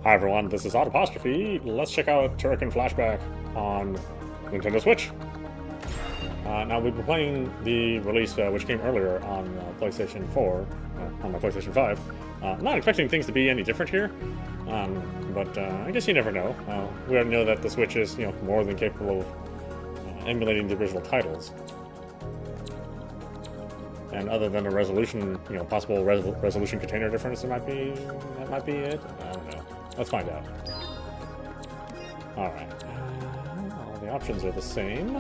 Hi everyone, this is audap. Let's check out Turrican Flashback on Nintendo Switch. Now we've been playing the release which came earlier on PlayStation 4, on my PlayStation 5. Not expecting things to be any different here, but I guess you never know. We already know that the Switch is, more than capable of emulating the original titles. And other than a resolution, possible resolution container difference, that might be it. I don't know. Let's find out. All right. All the options are the same.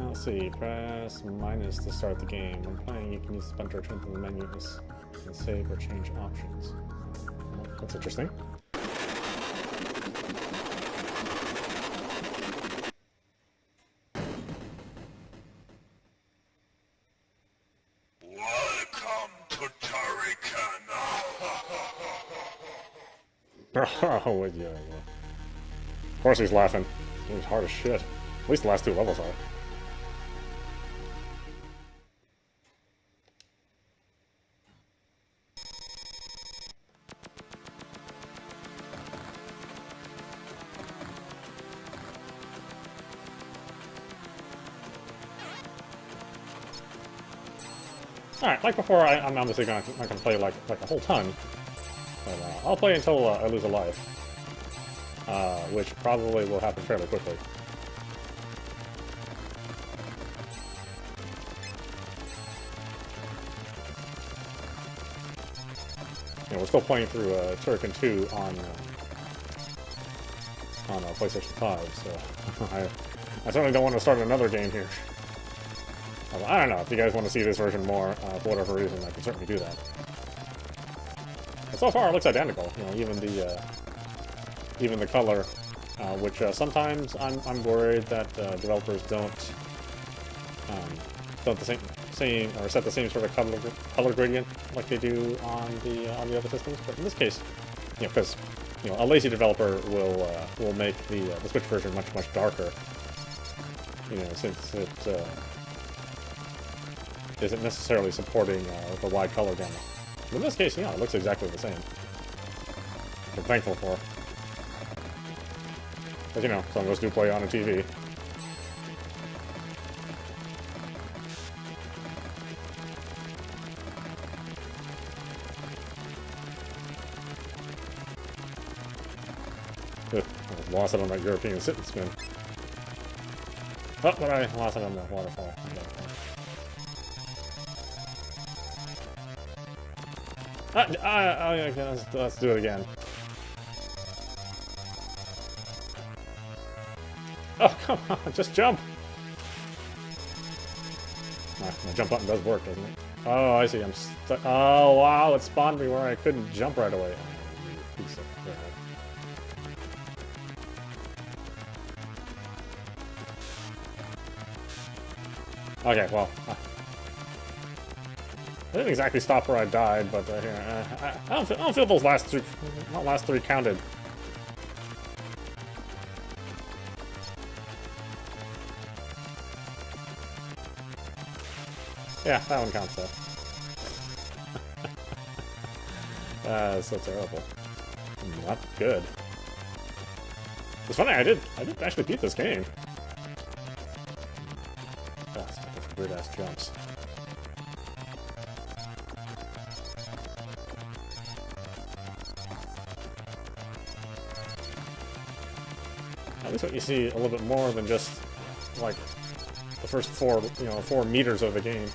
Let's see, press minus to start the game. When playing, you can use the button to return to the menus and save or change options. Well, that's interesting. Welcome to Turrican. Oh, yeah. Of course he's laughing. It was hard as shit. At least the last two levels are. Alright, like before, I'm obviously not gonna play like a whole ton, but I'll play until I lose a life, which probably will happen fairly quickly. We're still playing through Turrican 2 on PlayStation 5, so I certainly don't want to start another game here. I don't know, if you guys want to see this version more, for whatever reason, I can certainly do that. But so far, it looks identical. Even the color, which sometimes I'm worried that developers don't the same or set the same sort of color gradient like they do on the other systems. But in this case, because a lazy developer will make the Switch version much darker. Since it isn't necessarily supporting the wide color gamut. But in this case, it looks exactly the same. Which I'm thankful for. Because, some of us do play on a TV. I lost it on that European sit and spin. Oh, but I lost it on the waterfall. Okay, let's do it again. Oh, come on, just jump! My jump button does work, doesn't it? Oh, I see, I'm stuck. Oh, wow, it spawned me where I couldn't jump right away. Piece of crap. Okay, well... I didn't exactly stop where I died, but here, I don't feel those last three counted. Yeah, that one counts though. That's so terrible. Not good. It's funny, I did actually beat this game. That's weird ass jumps. At least what you see a little bit more than just like the first 4 meters of the game.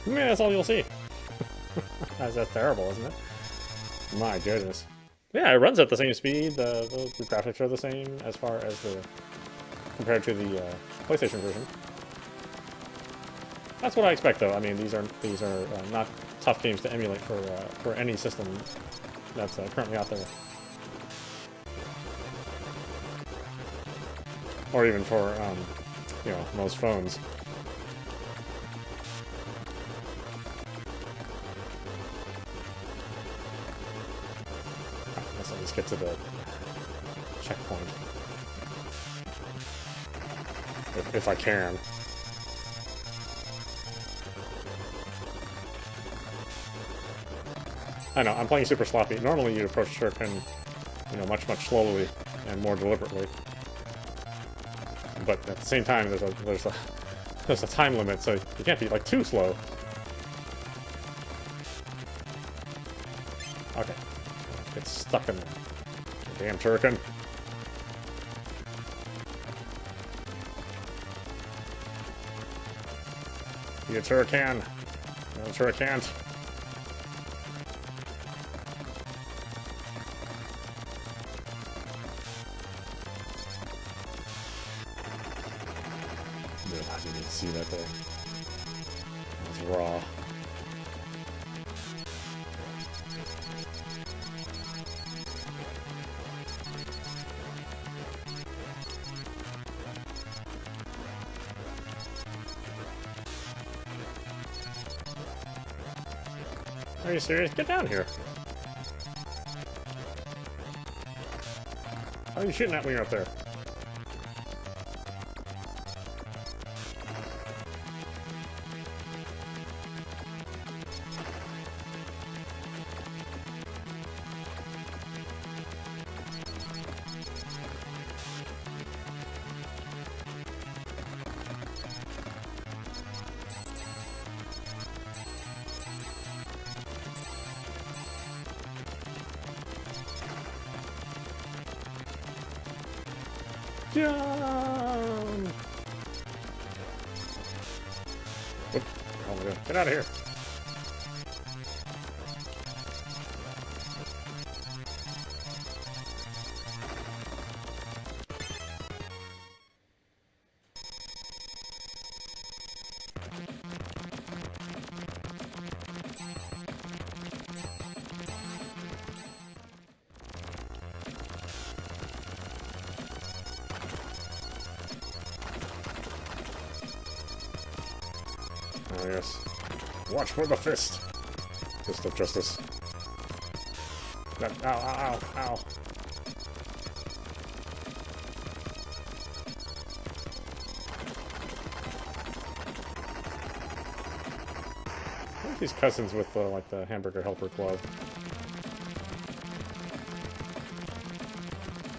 I mean, that's all you'll see. That's terrible, isn't it? My goodness. Yeah, it runs at the same speed. The graphics are the same as far as compared to the PlayStation version. That's what I expect, though. I mean, these are not tough games to emulate for any system that's currently out there. or even for, you know, most phones. Let's at least get to the checkpoint. If I can. I know, I'm playing super sloppy. Normally you approach Turrican, you know, much slowly and more deliberately. But at the same time, there's a time limit, so you can't be, like, too slow. Okay. Get stuck in there. Damn Turrican. Be a Turrican. No Turrican. I didn't even see that there. It's raw. Are you serious? Get down here. How are you shooting at me up there? Jump! Whoop. Oh my god. Get out of here. Oh yes. Watch for the fist. Fist of justice. That, ow, ow, ow, ow. What are these cousins with like the hamburger helper glove?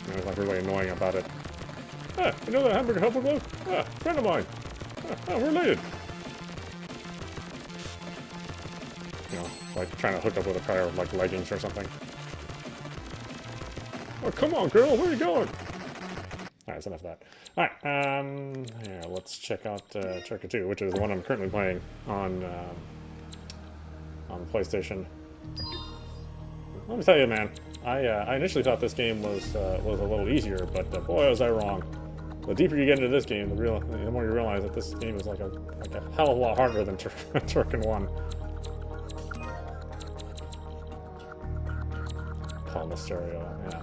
You know, like really annoying about it. Ah, you know that hamburger helper glove? Ah, friend of mine. Ah, we're related. You know, like trying to hook up with a pair of like leggings or something. Oh, come on, girl, where are you going? Alright, that's enough of that. Alright, yeah, let's check out Turrican 2, which is the one I'm currently playing on the PlayStation. Let me tell you, man, I initially thought this game was a little easier, but boy, was I wrong. The deeper you get into this game, the more you realize that this game is like a hell of a lot harder than Turrican 1. Paula stereo, yeah.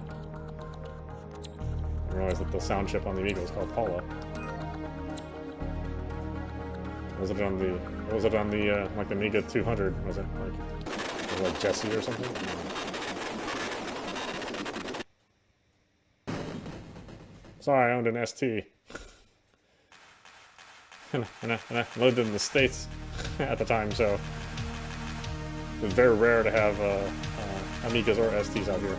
I realized that the sound chip on the Amiga is called Paula. Was it on the like the Amiga 200? Was it like Jesse or something? Sorry, I owned an ST. and I lived in the States at the time, so it was very rare to have Amigas or STs out here.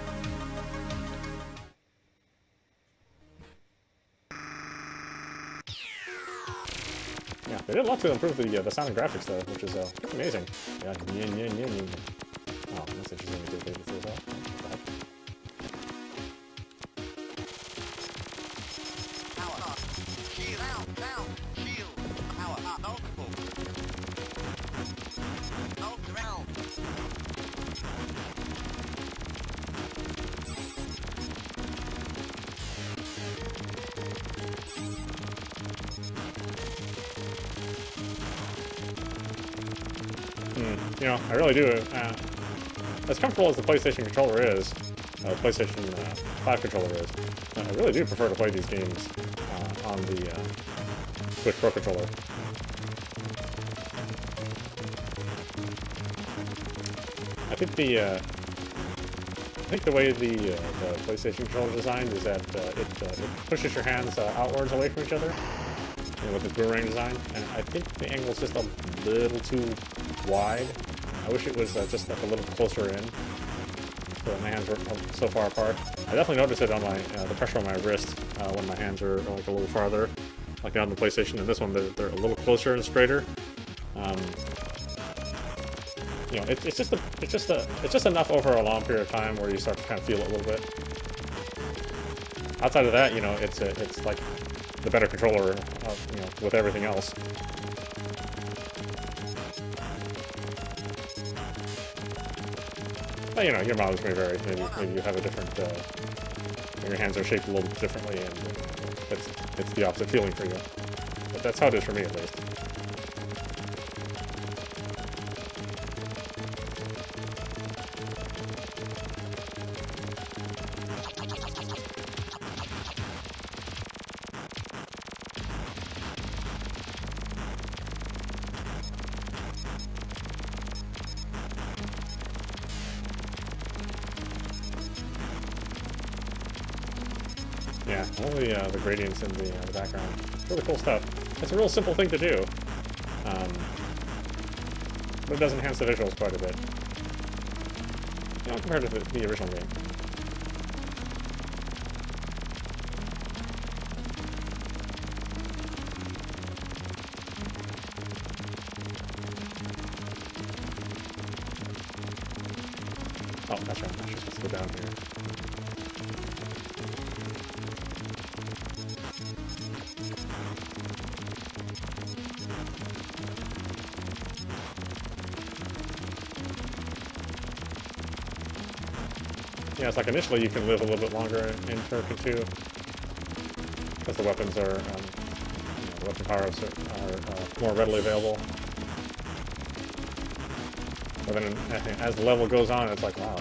Yeah, they did a lot to improve the sound and graphics though, which is pretty amazing. Yeah, oh, that's interesting. We did this as well. You know, I really do. As comfortable as the PlayStation controller is, PlayStation 5 controller is, I really do prefer to play these games on the Switch Pro Controller. I think the way the PlayStation controller is designed is that it pushes your hands outwards away from each other, with this boomerang design, and I think the angle is just a little too wide. I wish it was just like a little closer in, so that my hands were so far apart. I definitely noticed it on my the pressure on my wrist when my hands are like a little farther, like on the PlayStation. And this one, they're a little closer and straighter. You know, it's just enough over a long period of time where you start to kind of feel it a little bit. Outside of that, you know, it's like the better controller, you know, with everything else. But, you know, your mileage may vary. Maybe you have a different, your hands are shaped a little differently, and it's the opposite feeling for you. But that's how it is for me, at least. Yeah, only the gradients in the background. Really cool stuff. It's a real simple thing to do, but it does enhance the visuals quite a bit. You know, compared to the original game. Oh, that's right. I'm actually supposed to go down here. Yeah, it's like initially you can live a little bit longer in Turrican 2 because the weapons are, you know, the weapon power-ups are more readily available. But then as the level goes on, it's like, wow,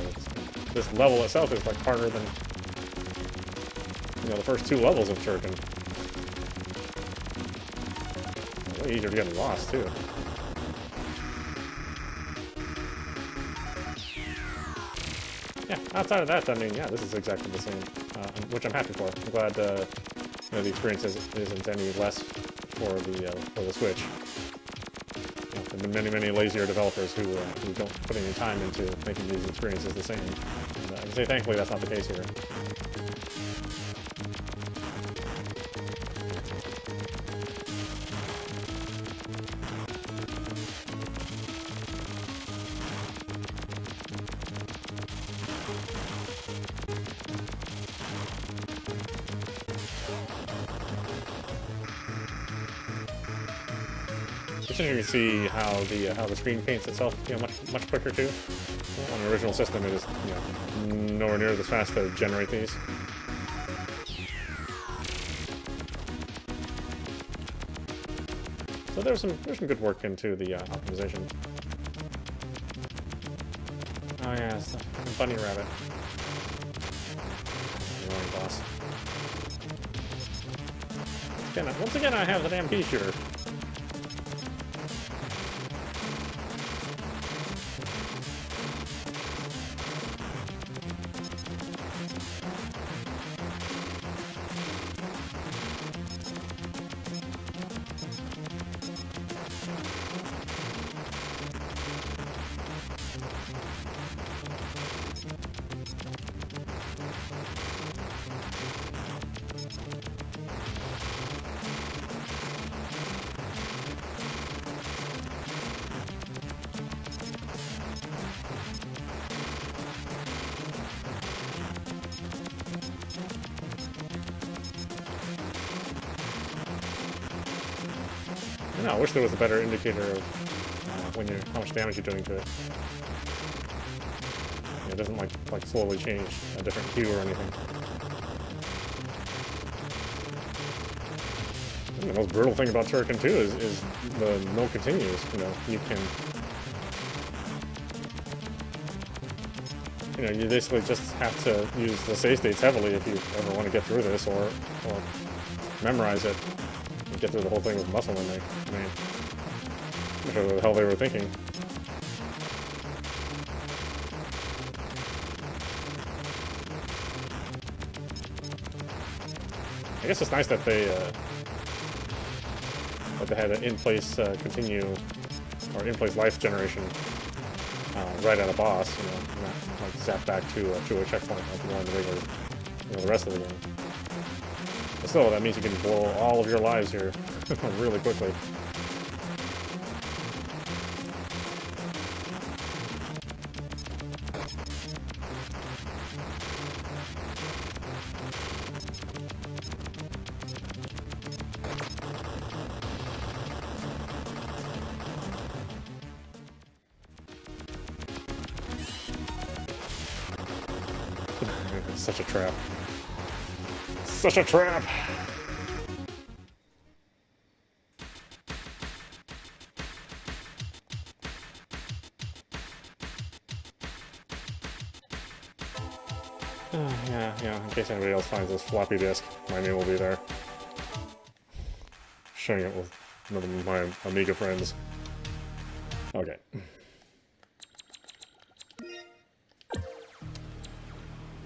this level itself is like harder than, you know, the first 2 levels of Turrican. Way easier to get lost too. Yeah, outside of that, I mean, yeah, this is exactly the same, which I'm happy for. I'm glad you know, the experience isn't any less for the Switch. You know, there have been many lazier developers who don't put any time into making these experiences the same. And I can say, thankfully, that's not the case here. It's interesting to see how the screen paints itself, you know, much quicker too. On the original system, it is, you know, nowhere near as fast to generate these. So there's some good work into the optimization. Oh yeah, it's the bunny rabbit. Annoying boss. Once again, I have the damn pea shooter. I wish there was a better indicator of how much damage you're doing to it. It doesn't like slowly change a different hue or anything. And the most brutal thing about Turrican 2 is the no continues. You know, you basically just have to use the save states heavily if you ever want to get through this, or memorize it and get through the whole thing with muscle memory. I mean, I'm not sure what the hell they were thinking. I guess it's nice that they had an in-place continue or in-place life generation right at a boss. You know, not like zap back to a checkpoint like you want in the regular, you know, the rest of the game. But still, that means you can blow all of your lives here really quickly. Such a trap. Such a trap! Yeah, in case anybody else finds this floppy disk, my name will be there. Sharing it with one of my Amiga friends. Okay.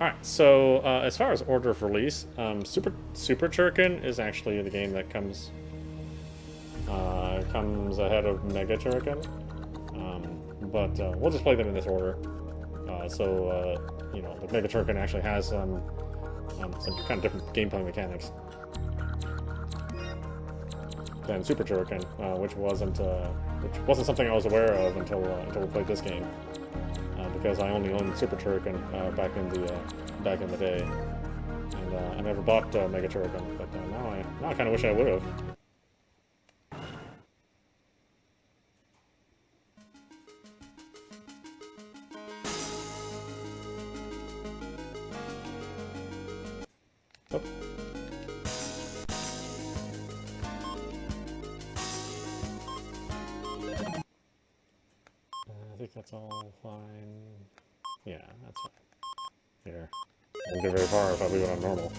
Alright, so as far as order of release, Super Turrican is actually the game that comes ahead of Mega Turrican, but we'll just play them in this order. You know, the Mega Turrican actually has some kind of different gameplay mechanics than Super Turrican, which wasn't something I was aware of until we played this game. Because I only owned Super Turrican back in the day, and I never bought Mega Turrican. But now I kind of wish I would have. Oh. I think that's all fine. Yeah, that's fine. Here. I won't get very far if I leave it on normal.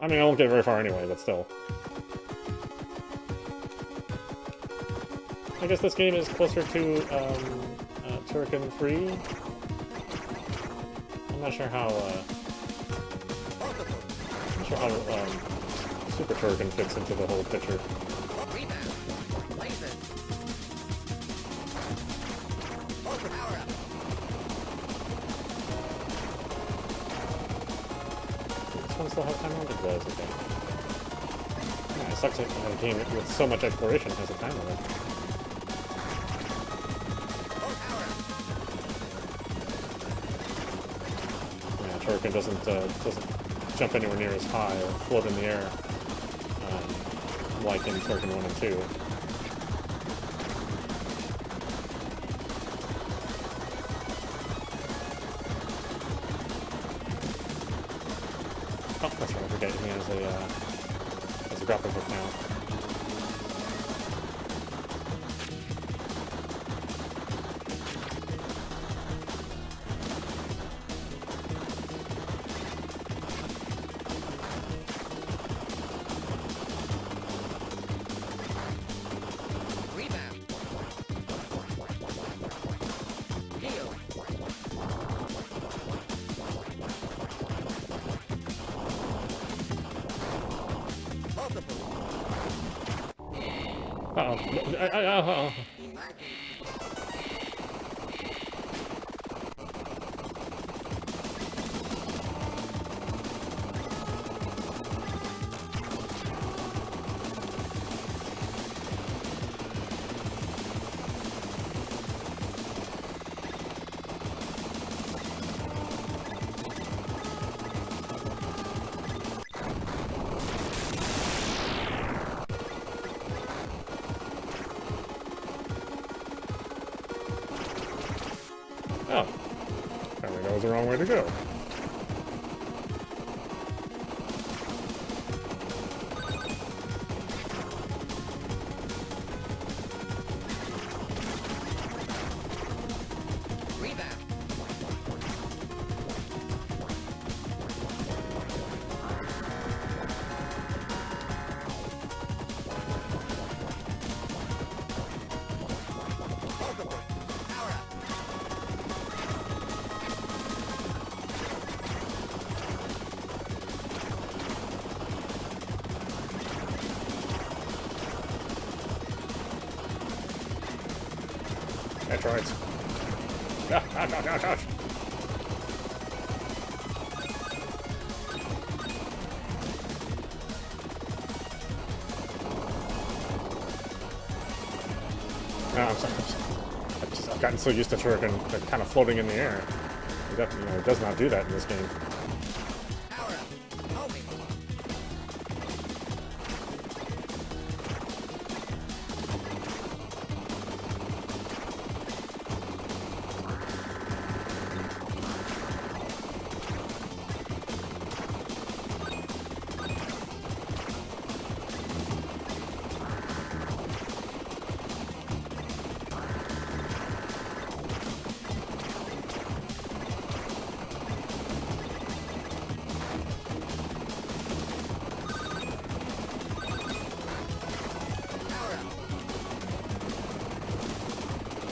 I mean, I won't get very far anyway, but still. I guess this game is closer to Turrican 3. I'm not sure how Super Turrican fits into the whole picture. Still have time limit? It does, okay. Yeah, it sucks that a game with so much exploration has a time limit. Yeah, Turrican doesn't jump anywhere near as high or float in the air like in Turrican 1 and 2. Oh, that's right, I forget he has a grappling hook now. Uh-oh. Oh. Apparently that was the wrong way to go. Metroids. Ouch. I've gotten so used to Turrican kind of floating in the air. It definitely, it does not do that in this game.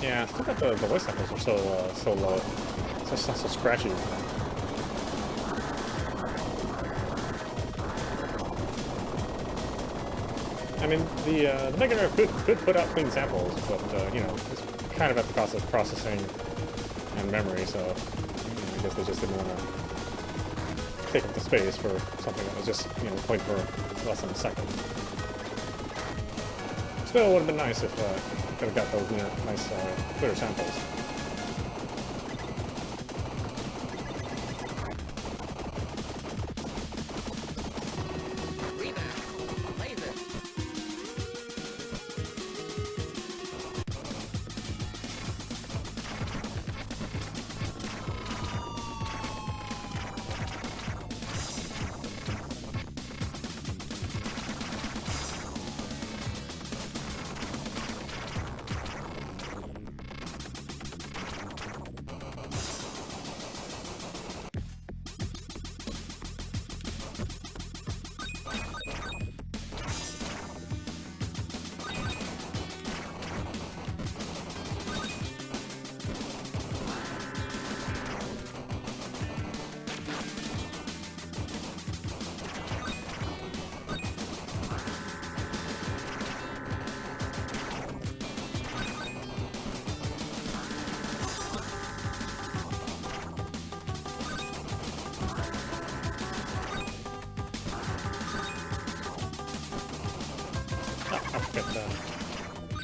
Yeah, I still got the voice echoes are so low. It's just not so scratchy. I mean, the Mega Drive could put out clean samples, but you know, it's kind of at the cost of processing and memory. So I guess they just didn't want to take up the space for something that was just played for less than a second. Still, it would have been nice if could have got those nice clear samples.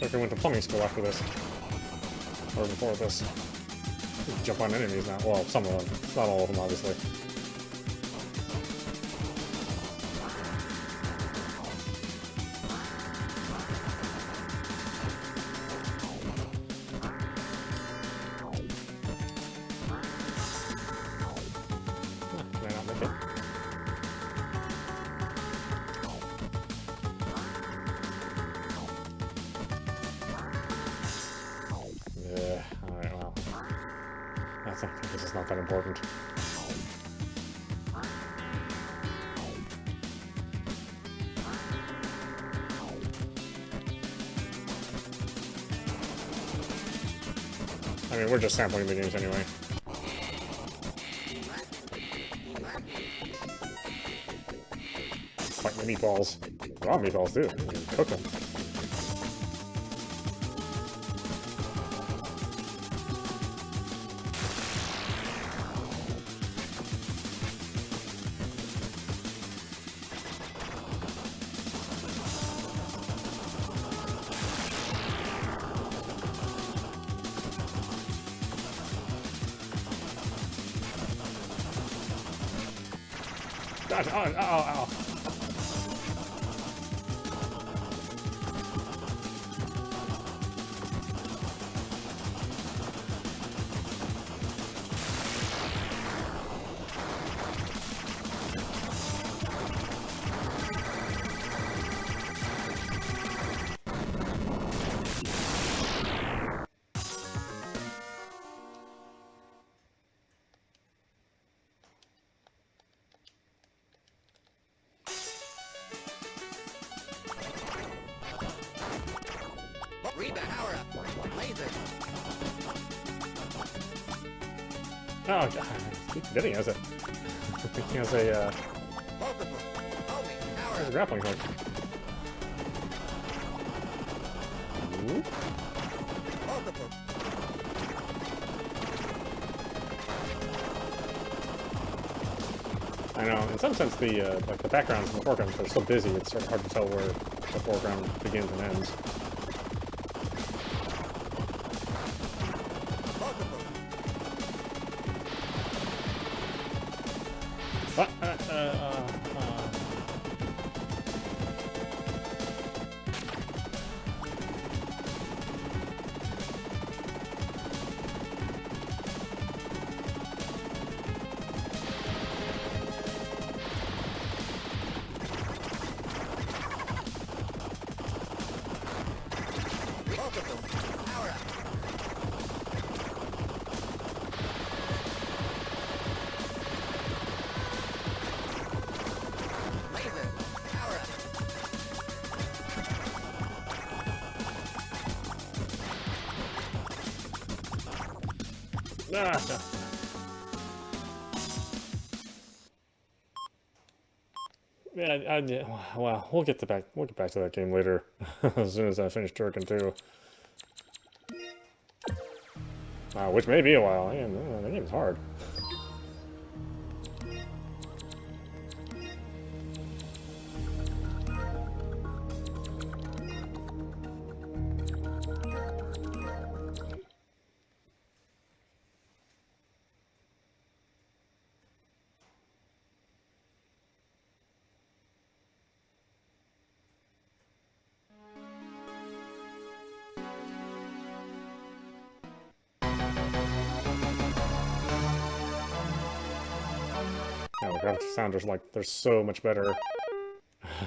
Turrican went to plumbing school after this. Or before this. You can jump on enemies now. Well, some of them. Not all of them, obviously. Can I not make it? Alright, well. I think this is not that important. I mean, we're just sampling the games anyway. Like the meatballs. Raw meatballs, too. You can cook them. God, ow. Power up. Laser. God. Keep forgetting as a... Thinking as a, as a grappling hook. Ooh. I know, in some sense, the like the backgrounds and the foregrounds are so busy, it's sort of hard to tell where the foreground begins and ends. What? Yeah, well, we'll get back to that game later, as soon as I finish Turrican 2. Which may be a while. Man, that game's hard. Yeah, the graphics sound is like they're so much better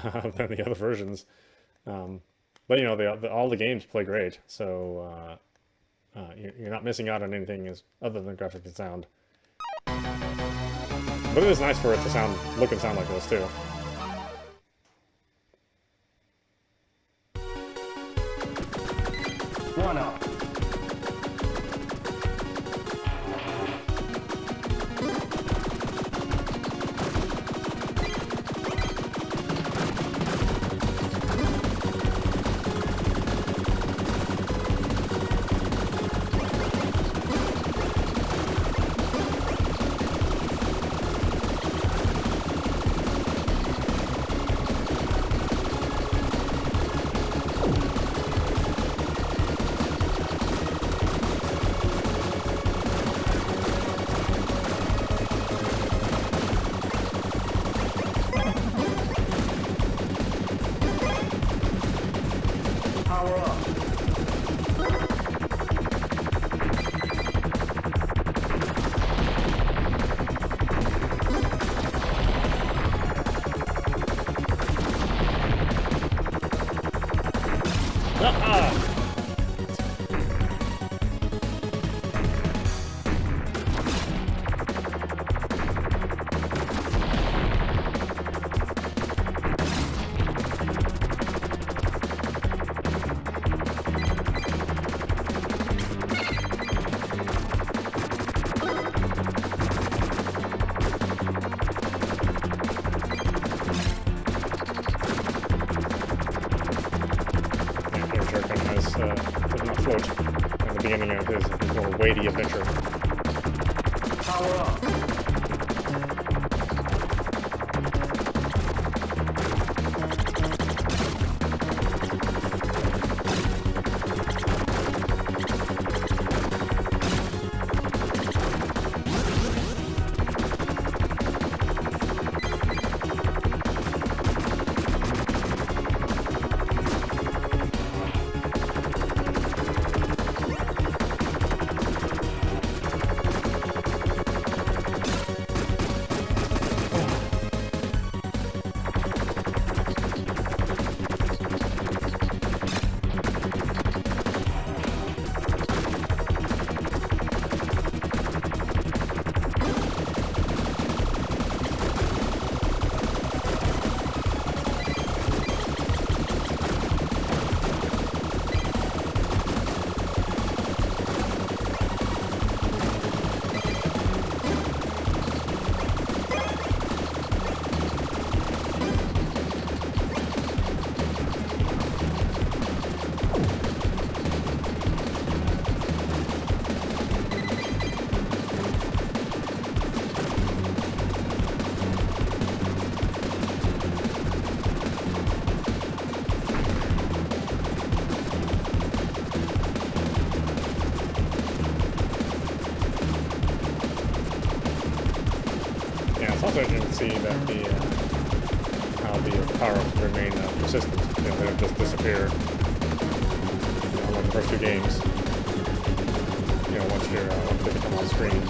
than the other versions. But you know, all the games play great, so you're not missing out on anything other than graphics and sound. But it is nice for it to look and sound like this too. One up. Does not float at the beginning of his more weighty adventure. Power up. also you can see that the how the power-ups remain persistent. You know, they don't just disappear. You know, unlike the first two games. You know, once they come on screen.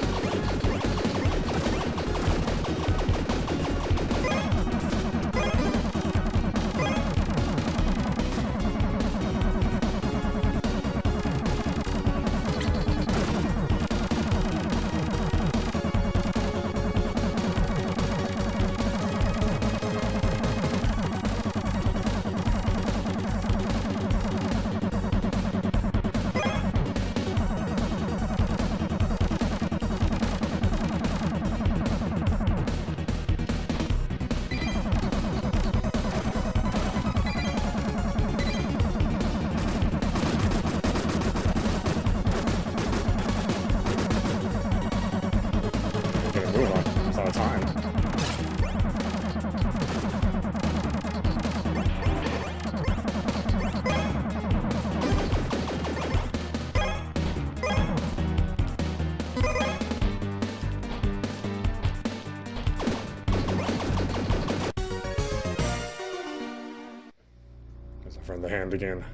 From the hand again.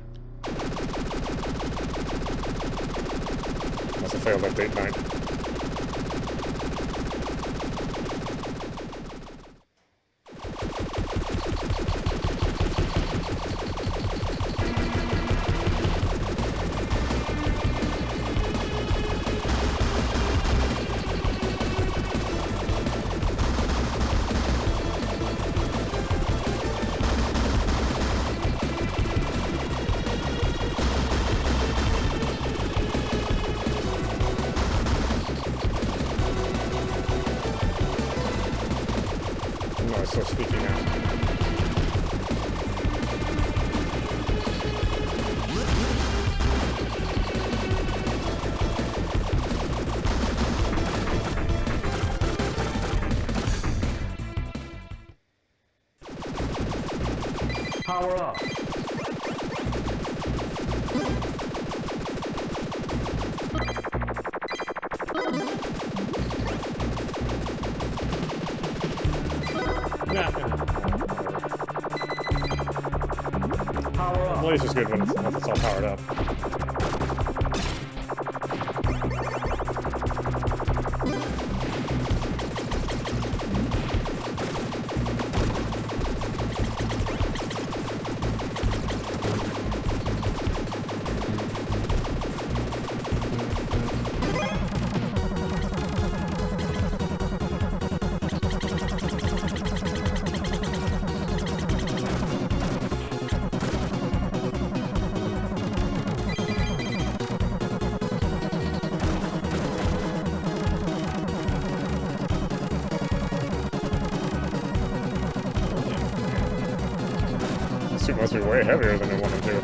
Must have failed that date night. So speaking now. Power up. At least it's good when once it's all powered up. This suit must be way heavier than it wanted to.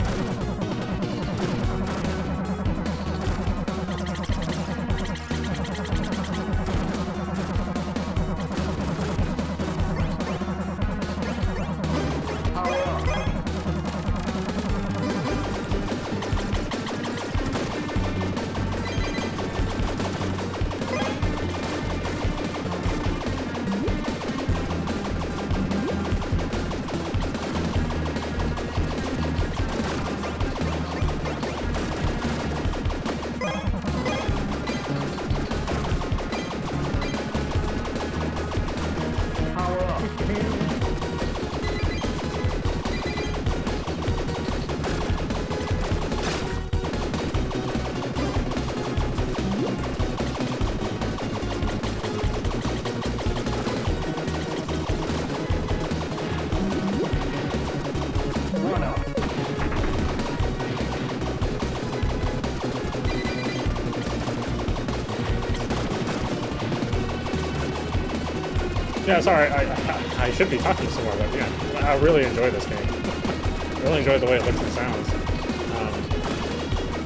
Yeah, sorry, I should be talking some more, but yeah, I really enjoy this game. I really enjoy the way it looks and sounds.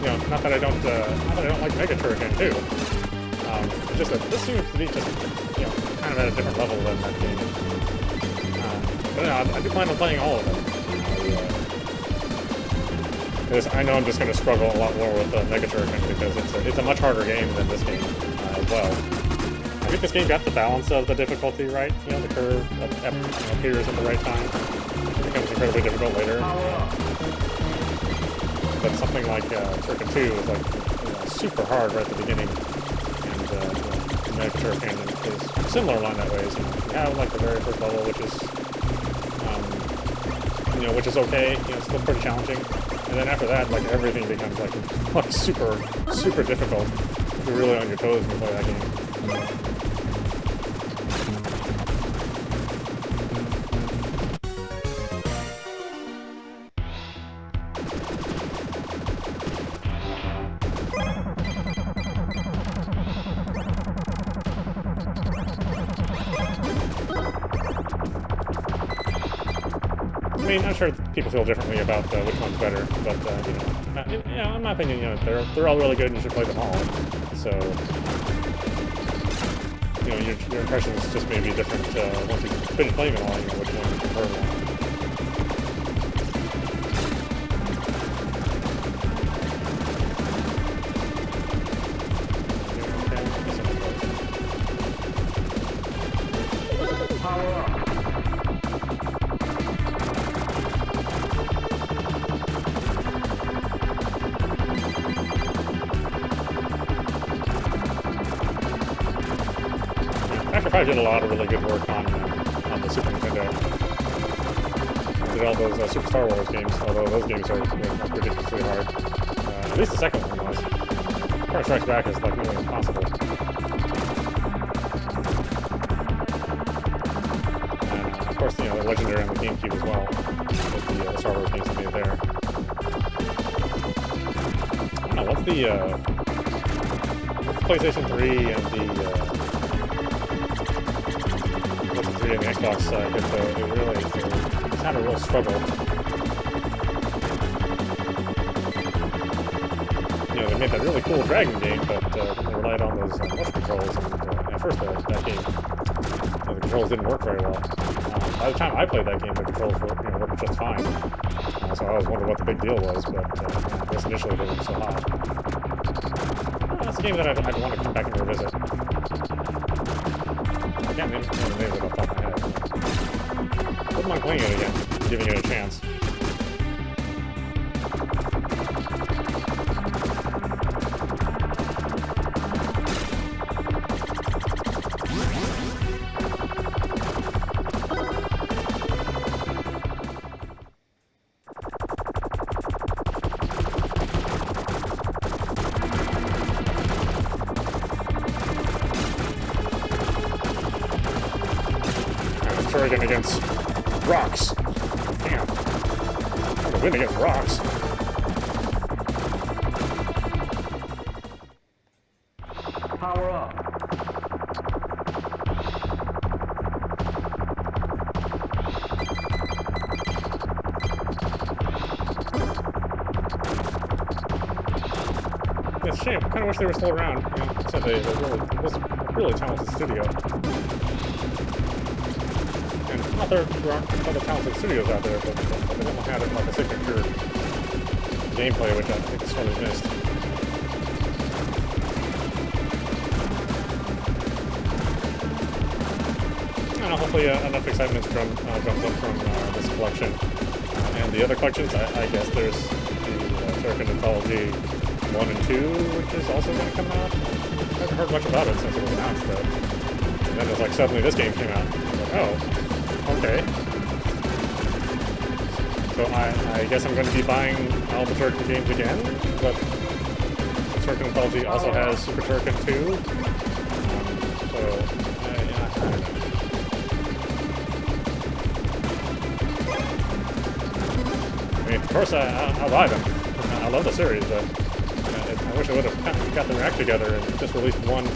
You know, not that I don't like Mega Turrican too. It's just that this seems to be just, you know, kind of at a different level than that game. But no, I do plan on playing all of them. Because I know I'm just going to struggle a lot more with Mega Turrican because it's a much harder game than this game as well. I I think this game got the balance of the difficulty right. You know, the curve appears at the right time. It becomes incredibly difficult later. But something like Turrican 2 is like super hard right at the beginning, and the Magic Turrican is similar along that way. So you have like the very first level, which is okay. You know, it's still pretty challenging, and then after that, like everything becomes like super difficult. You're really on your toes when you play that game. I mean, I'm sure people feel differently about which one's better, but in my opinion, they're all really good, and you should play them all. So, your impressions just may be different once you finish playing them all. Which one you prefer more. Power up. Factor 5 did a lot of really good work on the Super Nintendo. They did all those Super Star Wars games, although those games are ridiculously hard. At least the second one was. Empire Strikes Back is like nearly impossible. And of course, they're legendary on the GameCube as well, with the Star Wars games they made there. I don't know, what's the PlayStation 3 and the and the Xbox it had a real struggle. They made that really cool Dragon game, but they relied on those motion controls, and at first that game, the controls didn't work very well. By the time I played that game, the controls worked just fine. So I always wondered what the big deal was, but I guess initially they weren't so hot. That's a game that I'd want to come back and revisit. I can't remember the name of it off the top of my head. Wouldn't mind playing it again, giving it a chance. Turrican against rocks. Damn. How to win against rocks. Power up. It's a shame. I kind of wish they were still around. So it was a really talented studio. And not there aren't other talented studios out there, but they don't have it like a signature gameplay, which I think is sort of missed. And hopefully enough excitement drums up from this collection. And the other collections, I guess there's the Turrican Anthology 1 and 2, which is also going to come out. I haven't heard much about it since it was announced, though. And then it's like suddenly this game came out. Like, oh. Okay. So I guess I'm going to be buying all the Turrican games again, but Turrican Anthology also has Super Turrican 2. So, I don't know. I mean, of course, I'll buy them. I love the series, but I wish I would have kind of got their act together and just released one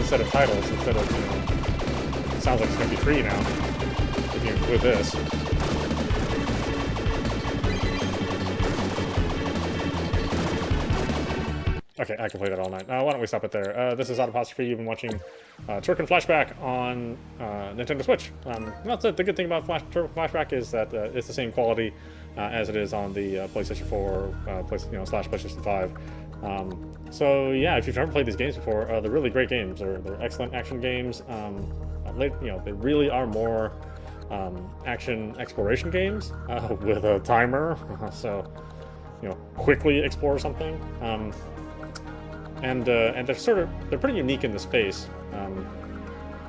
set of titles instead of, it sounds like it's going to be free now. With this. Okay, I can play that all night. Why don't we stop it there? This is audap. You've been watching Turrican Flashback on Nintendo Switch. That's it. The good thing about Turrican Flashback is that it's the same quality as it is on the PlayStation 4 /PlayStation 5 So yeah, if you've never played these games before, they're really great games. They're excellent action games. They really are more action exploration games with a timer, so quickly explore something. And they're pretty unique in the space.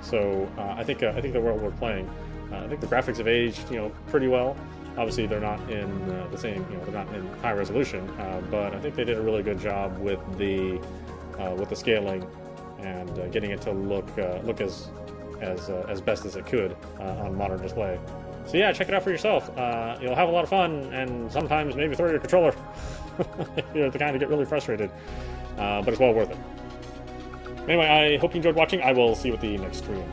So I think the world we're playing, I think the graphics have aged pretty well. Obviously, they're not in the same, they're not in high resolution, but I think they did a really good job with the scaling and getting it to look as best as it could on modern display. So yeah, check it out for yourself. You'll have a lot of fun, and sometimes maybe throw your controller. You're the kind to get really frustrated, but it's well worth it. Anyway, I hope you enjoyed watching. I will see you at the next stream.